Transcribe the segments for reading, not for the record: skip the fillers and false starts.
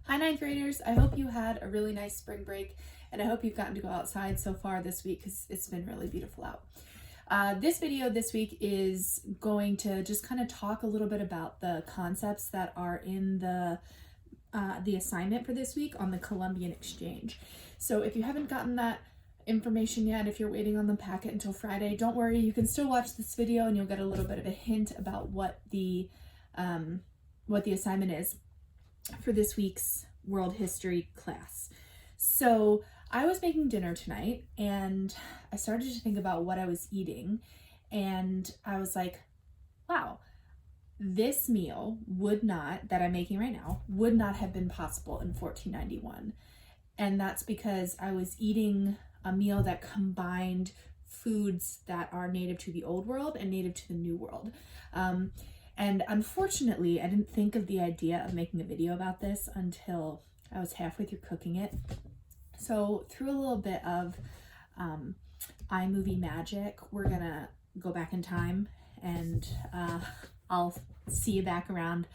Hi ninth graders, I hope you had a really nice spring break and I hope you've gotten to go outside so far this week because it's been really beautiful out. This video this week is going to just kind of talk a little bit about the concepts that are in the assignment for this week on the Columbian Exchange. So if you haven't gotten that information yet, if you're waiting on the packet until Friday, don't worry, you can still watch this video and you'll get a little bit of a hint about what the assignment is for this week's world history class. So I was making dinner tonight and I started to think about what I was eating, and I was like, wow, this meal that I'm making right now would not have been possible in 1491. And that's because I was eating a meal that combined foods that are native to the old world and native to the new world. And unfortunately, I didn't think of the idea of making a video about this until I was halfway through cooking it. So through a little bit of iMovie magic, we're gonna go back in time, and I'll see you back around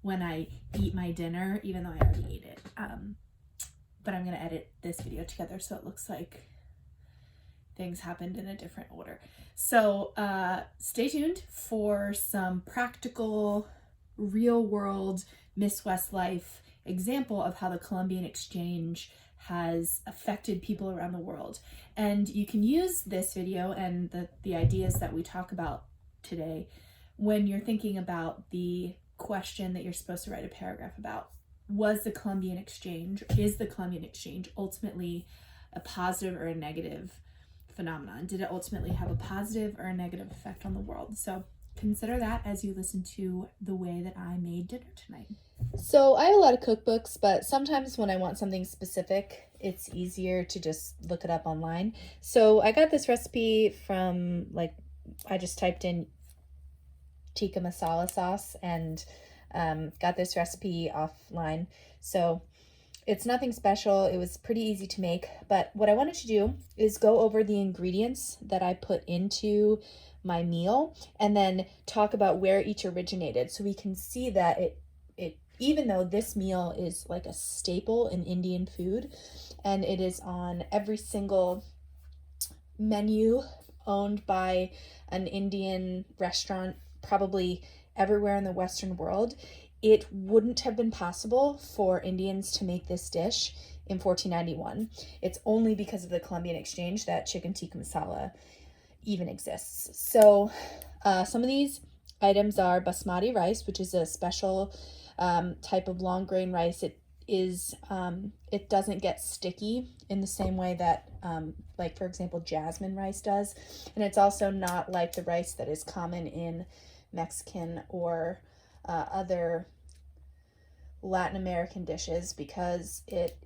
when I eat my dinner, even though I already ate it. But I'm gonna edit this video together so it looks like things happened in a different order. So stay tuned for some practical, real world Miss Westlife example of how the Columbian Exchange has affected people around the world. And you can use this video and the ideas that we talk about today when you're thinking about the question that you're supposed to write a paragraph about. Is the Columbian Exchange ultimately a positive or a negative phenomenon? Did it ultimately have a positive or a negative effect on the world? So consider that as you listen to the way that I made dinner tonight. So I have a lot of cookbooks, but sometimes when I want something specific, it's easier to just look it up online. So I got this recipe from, I just typed in tikka masala sauce and got this recipe offline. So it's nothing special. It was pretty easy to make, but what I wanted to do is go over the ingredients that I put into my meal and then talk about where each originated, so we can see that it even though this meal is like a staple in Indian food and it is on every single menu owned by an Indian restaurant probably everywhere in the Western world, it wouldn't have been possible for Indians to make this dish in 1491. It's only because of the Columbian Exchange that chicken tikka masala even exists. So some of these items are basmati rice, which is a special type of long grain rice. It doesn't get sticky in the same way that like, for example, jasmine rice does. And it's also not like the rice that is common in Mexican or other Latin American dishes, because it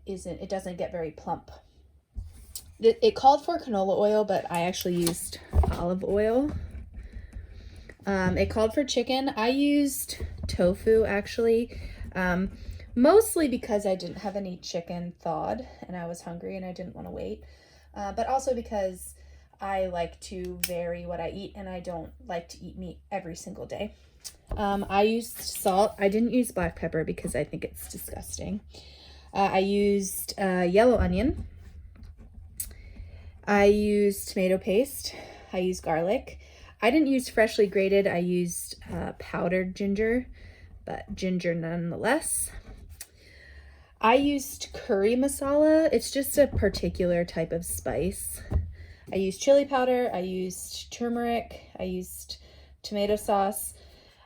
doesn't get very plump. It called for canola oil, but I actually used olive oil. It called for chicken. I used tofu, actually, mostly because I didn't have any chicken thawed and I was hungry and I didn't want to wait, but also because I like to vary what I eat and I don't like to eat meat every single day. I used salt. I didn't use black pepper because I think it's disgusting. I used yellow onion. I used tomato paste. I used garlic. I didn't use freshly grated. I used powdered ginger, but ginger nonetheless. I used curry masala. It's just a particular type of spice. I used chili powder. I used turmeric. I used tomato sauce.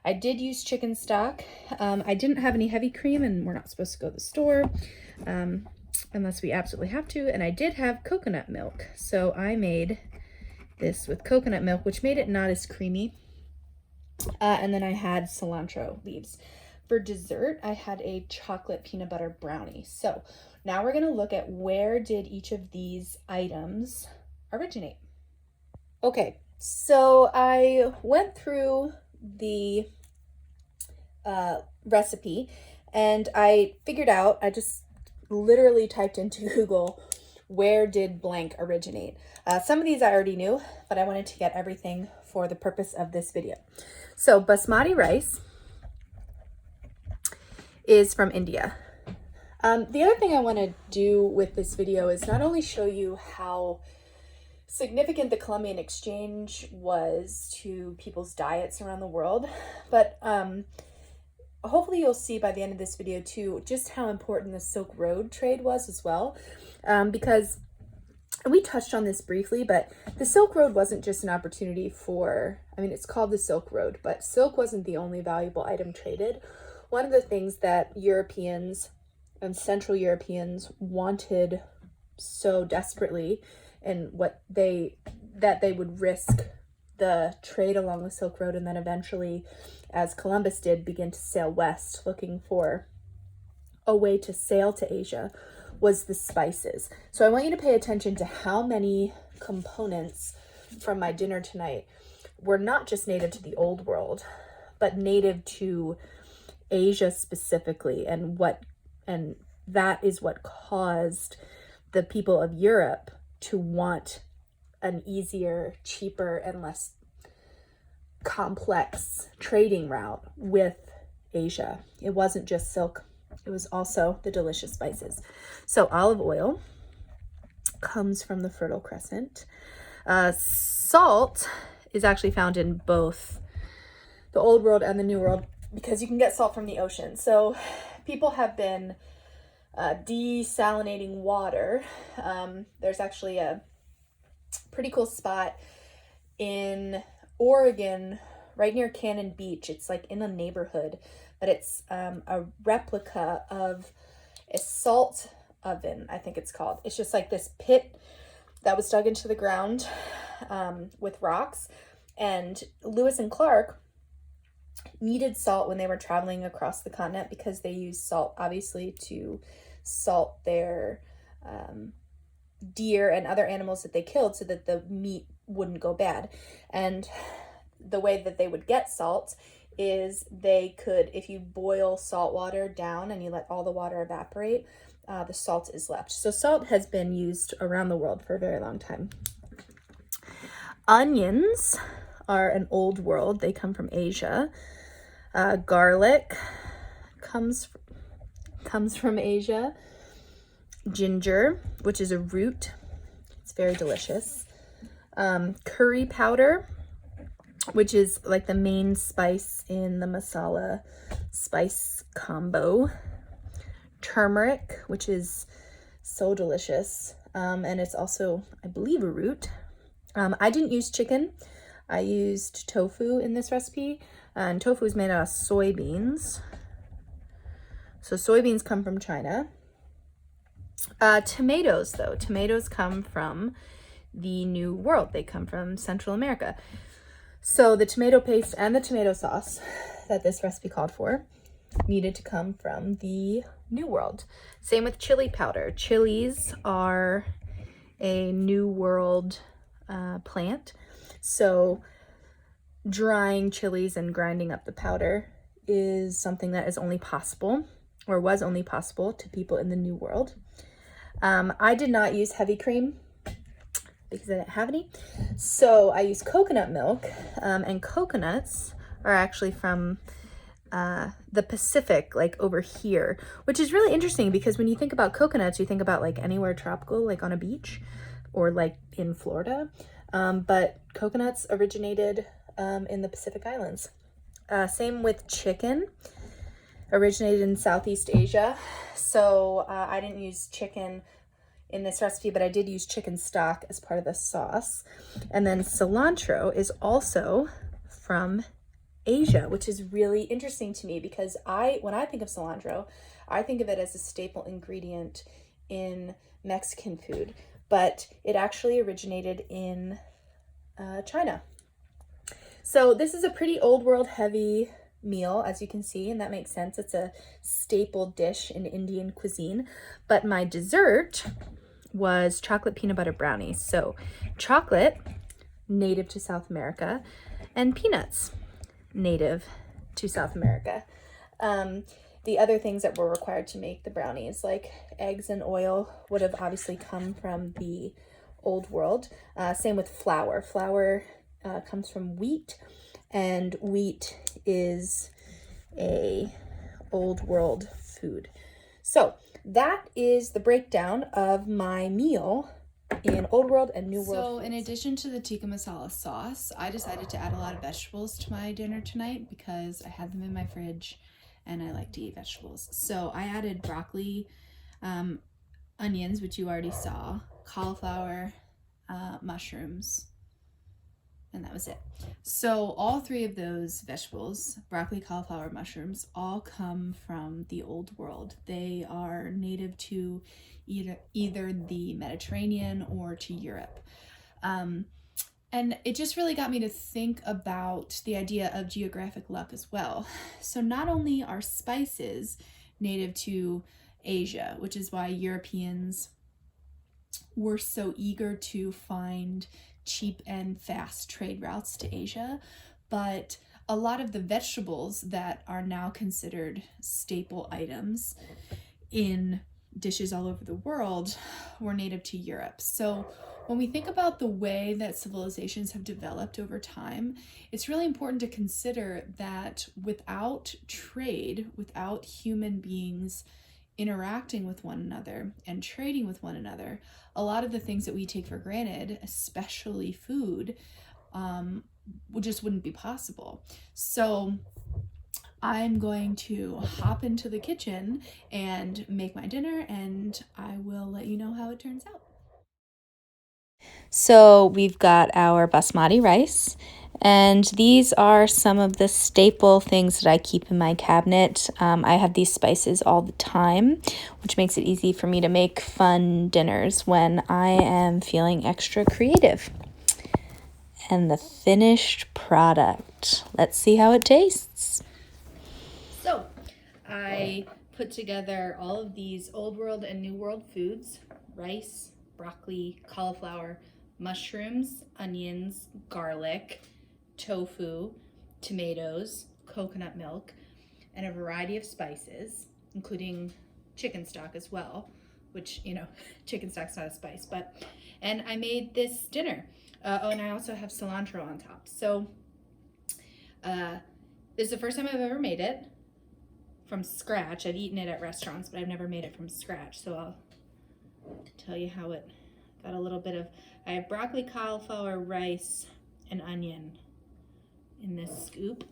I did use chicken stock. I didn't have any heavy cream, and we're not supposed to go to the store unless we absolutely have to. And I did have coconut milk, so I made this with coconut milk, which made it not as creamy. And then I had cilantro leaves. For dessert, I had a chocolate peanut butter brownie. So now we're going to look at where did each of these items originate. Okay, so I went through the recipe and I figured out, I just literally typed into Google, where did blank originate? Some of these I already knew, but I wanted to get everything for the purpose of this video. So basmati rice is from India. The other thing I want to do with this video is not only show you how significant the Columbian Exchange was to people's diets around the world, but hopefully you'll see by the end of this video too just how important the Silk Road trade was as well, because we touched on this briefly, but the Silk Road wasn't just an opportunity for, I mean, it's called the Silk Road, but silk wasn't the only valuable item traded. One of the things that Europeans and Central Europeans wanted so desperately, and that they would risk the trade along the Silk Road, and then eventually, as Columbus did, begin to sail west looking for a way to sail to Asia, was the spices. So I want you to pay attention to how many components from my dinner tonight were not just native to the Old World, but native to Asia specifically, and that is what caused the people of Europe to want an easier, cheaper, and less complex trading route with Asia. It wasn't just silk, it was also the delicious spices. So olive oil comes from the Fertile Crescent. Salt is actually found in both the Old World and the New World, because you can get salt from the ocean. So people have been desalinating water. There's actually a pretty cool spot in Oregon, right near Cannon Beach. It's like in a neighborhood, but it's a replica of a salt oven, I think it's called. It's just like this pit that was dug into the ground with rocks. And Lewis and Clark needed salt when they were traveling across the continent, because they used salt, obviously, to salt their deer and other animals that they killed so that the meat wouldn't go bad. And the way that they would get salt is they could, if you boil salt water down and you let all the water evaporate, the salt is left. So salt has been used around the world for a very long time. Onions are an Old World. They come from Asia. Garlic comes from Asia. Ginger, which is a root, it's very delicious. Curry powder, which is like the main spice in the masala spice combo. Turmeric, which is so delicious, and it's also, I believe, a root. I didn't use chicken. I used tofu in this recipe, and tofu is made out of soybeans. So soybeans come from China. Tomatoes, though. Tomatoes come from the New World. They come from Central America. So the tomato paste and the tomato sauce that this recipe called for needed to come from the New World. Same with chili powder. Chilies are a New World plant. So drying chilies and grinding up the powder is something that is only possible, or was only possible, to people in the New World. I did not use heavy cream because I didn't have any. So I used coconut milk, and coconuts are actually from the Pacific, like over here, which is really interesting because when you think about coconuts, you think about like anywhere tropical, like on a beach or like in Florida. But coconuts originated in the Pacific Islands. Same with chicken, originated in Southeast Asia. So I didn't use chicken in this recipe, but I did use chicken stock as part of the sauce. And then cilantro is also from Asia, which is really interesting to me because when I think of cilantro, I think of it as a staple ingredient in Mexican food, but it actually originated in China. So this is a pretty Old World heavy meal, as you can see, and that makes sense. It's a staple dish in Indian cuisine. But my dessert was chocolate peanut butter brownies. So chocolate, native to South America, and peanuts, native to South America. The other things that were required to make the brownies, like eggs and oil, would have obviously come from the Old World. Same with flour. Flour comes from wheat, and wheat is a Old World food. So that is the breakdown of my meal in Old World and New World. So in addition to the tikka masala sauce, I decided to add a lot of vegetables to my dinner tonight because I had them in my fridge and I like to eat vegetables. So I added broccoli, onions, which you already saw, cauliflower, mushrooms, and that was it. So all three of those vegetables, broccoli, cauliflower, mushrooms, all come from the Old World. They are native to either the Mediterranean or to Europe. And it just really got me to think about the idea of geographic luck as well. So not only are spices native to Asia, which is why Europeans were so eager to find cheap and fast trade routes to Asia, but a lot of the vegetables that are now considered staple items in dishes all over the world were native to Europe. So when we think about the way that civilizations have developed over time, it's really important to consider that without trade, without human beings interacting with one another and trading with one another, a lot of the things that we take for granted, especially food, just wouldn't be possible. So I'm going to hop into the kitchen and make my dinner, and I will let you know how it turns out. So we've got our basmati rice, and these are some of the staple things that I keep in my cabinet. I have these spices all the time, which makes it easy for me to make fun dinners when I am feeling extra creative. And the finished product. Let's see how it tastes. So I put together all of these Old World and New World foods: rice, broccoli, cauliflower, mushrooms, onions, garlic, tofu, tomatoes, coconut milk, and a variety of spices, including chicken stock as well, which, chicken stock's not a spice, and I made this dinner. And I also have cilantro on top. So this is the first time I've ever made it from scratch. I've eaten it at restaurants, but I've never made it from scratch. So I'll tell you how it got a little bit of, I have broccoli, cauliflower, rice, and onion in this scoop.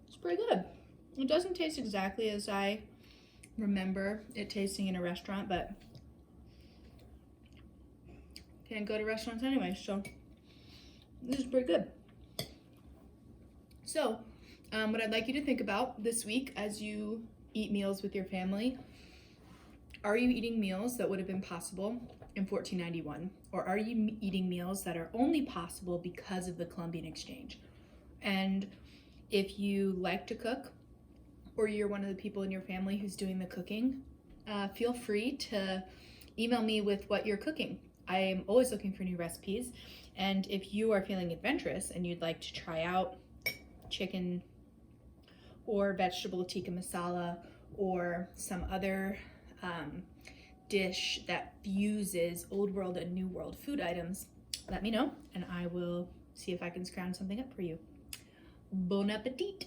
It's pretty good. It doesn't taste exactly as I remember it tasting in a restaurant, but can't go to restaurants anyway, so this is pretty good. So, what I'd like you to think about this week as you eat meals with your family: are you eating meals that would have been possible in 1491? Or are you eating meals that are only possible because of the Columbian Exchange? And if you like to cook, or you're one of the people in your family who's doing the cooking, feel free to email me with what you're cooking. I am always looking for new recipes. And if you are feeling adventurous and you'd like to try out chicken or vegetable tikka masala or some other dish that fuses Old World and New World food items, let me know and I will see if I can scrounge something up for you. Bon appetit!